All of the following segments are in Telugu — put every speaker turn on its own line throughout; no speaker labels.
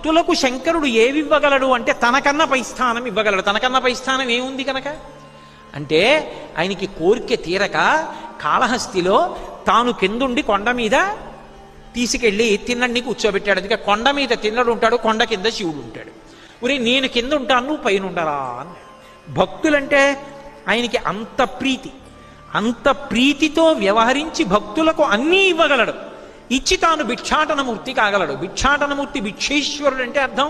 భక్తులకు శంకరుడు ఏవివ్వగలడు అంటే తనకన్నా పై స్థానం ఇవ్వగలడు. తనకన్నా పై స్థానం ఏముంది కనుక అంటే ఆయనకి కోరిక తీరక కాళహస్తిలో తాను కిందుండి కొండ మీద తీసుకెళ్లి తిన్నడిని కూర్చోబెట్టాడు. అందుకే కొండ మీద తిన్నడు ఉంటాడు, కొండ కింద శివుడు ఉంటాడు. ఉరే నేను కింద ఉంటాను, నువ్వు పైన ఉండరా అన్నాడు. భక్తులంటే ఆయనకి అంత ప్రీతి, అంత ప్రీతితో వ్యవహరించి భక్తులకు అన్నీ ఇవ్వగలడు. ఇచ్చి తాను భిక్షాటనమూర్తి కాగలడు. భిక్షాటనమూర్తి భిక్షేశ్వరుడు అంటే అర్థం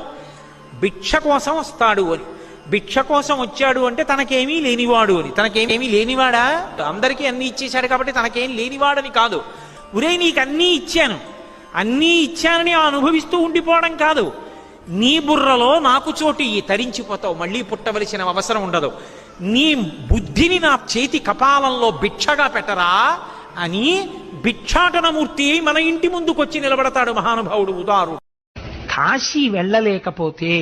భిక్ష కోసం వస్తాడు అని. భిక్ష కోసం వచ్చాడు అంటే తనకేమీ లేనివాడు అని. తనకేమీ లేనివాడా? అందరికీ అన్నీ ఇచ్చేశాడు కాబట్టి తనకేం లేనివాడని కాదు. ఉరే నీకు అన్నీ ఇచ్చాను, అన్నీ ఇచ్చానని అనుభవిస్తూ ఉండిపోవడం కాదు. నీ బుర్రలో నాకు చోటు తరించిపోతావు, మళ్ళీ పుట్టవలసిన అవసరం ఉండదు. నీ బుద్ధిని నా చేతి కపాలంలో భిక్షగా పెట్టరా అని భిక్షాటనమూర్తి మన ఇంటి ముందుకొచ్చి నిలబడతాడు మహానుభావుడు ఉదారు.
కాశీ వెళ్ళలేకపోతే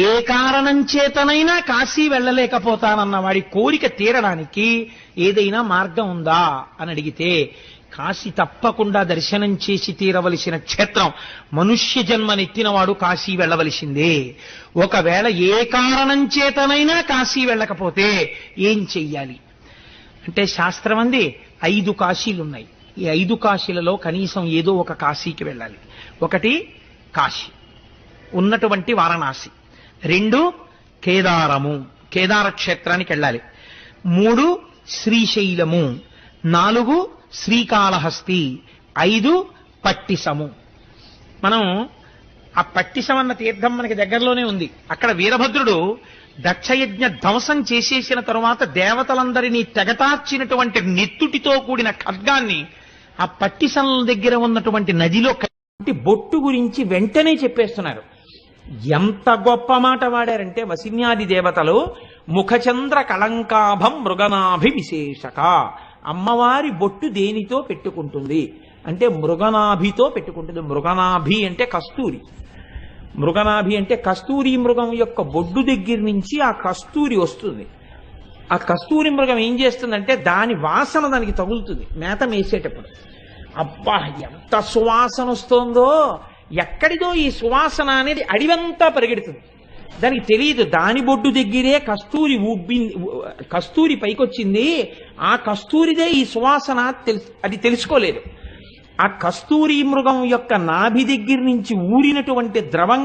ఏ కారణం చేతనైనా కాశీ వెళ్ళలేకపోతానన్న వాడి కోరిక తీరడానికి ఏదైనా మార్గం ఉందా అని అడిగితే కాశీ తప్పకుండా దర్శనం చేసి తీరవలసిన క్షేత్రం. మనుష్య జన్మనెత్తినవాడు కాశీ వెళ్ళవలసిందే. ఒకవేళ ఏ కారణం చేతనైనా కాశీ వెళ్ళకపోతే ఏం చెయ్యాలి అంటే శాస్త్రం అంది 5 కాశీలున్నాయి. ఈ 5 కాశీలలో కనీసం ఏదో ఒక కాశీకి వెళ్ళాలి. ఒకటి కాశీ ఉన్నటువంటి వారణాసి, 2 కేదారము కేదార క్షేత్రానికి వెళ్ళాలి, 3 శ్రీశైలము, 4 శ్రీకాళహస్తి, 5 పట్టిసము. మనం ఆ పట్టిసం అన్న తీర్థం మనకి దగ్గరలోనే ఉంది. అక్కడ వీరభద్రుడు దక్షయజ్ఞ ధ్వంసం చేసేసిన తరువాత దేవతలందరినీ తెగటార్చినటువంటి నెత్తుటితో కూడిన ఖడ్గాన్ని ఆ పట్టిసం దగ్గర ఉన్నటువంటి నదిలో బొట్టు గురించి వెంటనే చెప్పేస్తున్నారు. ఎంత గొప్ప మాట వాడారంటే వసిన్యాది దేవతలు ముఖచంద్ర కళంకాభం మృగనాభి విశేషక. అమ్మవారి బొట్టు దేనితో పెట్టుకుంటుంది అంటే మృగనాభితో పెట్టుకుంటుంది. మృగనాభి అంటే కస్తూరి. మృగనాభి అంటే కస్తూరి మృగం యొక్క బొడ్డు దగ్గర నుంచి ఆ కస్తూరి వస్తుంది. ఆ కస్తూరి మృగం ఏం చేస్తుందంటే దాని వాసన దానికి తగులుతుంది మేత మేసేటప్పుడు. అబ్బా ఎంత సువాసన వస్తుందో! ఎక్కడిదో ఈ సువాసన అనేది అడివంతా పరిగెడుతుంది. దానికి తెలియదు దాని బొడ్డు దగ్గరే కస్తూరి పైకొచ్చింది, ఆ కస్తూరిదే ఈ సువాసన అది తెలుసుకోలేదు. ఆ కస్తూరి మృగం యొక్క నాభి దగ్గర నుంచి ఊరినటువంటి ద్రవం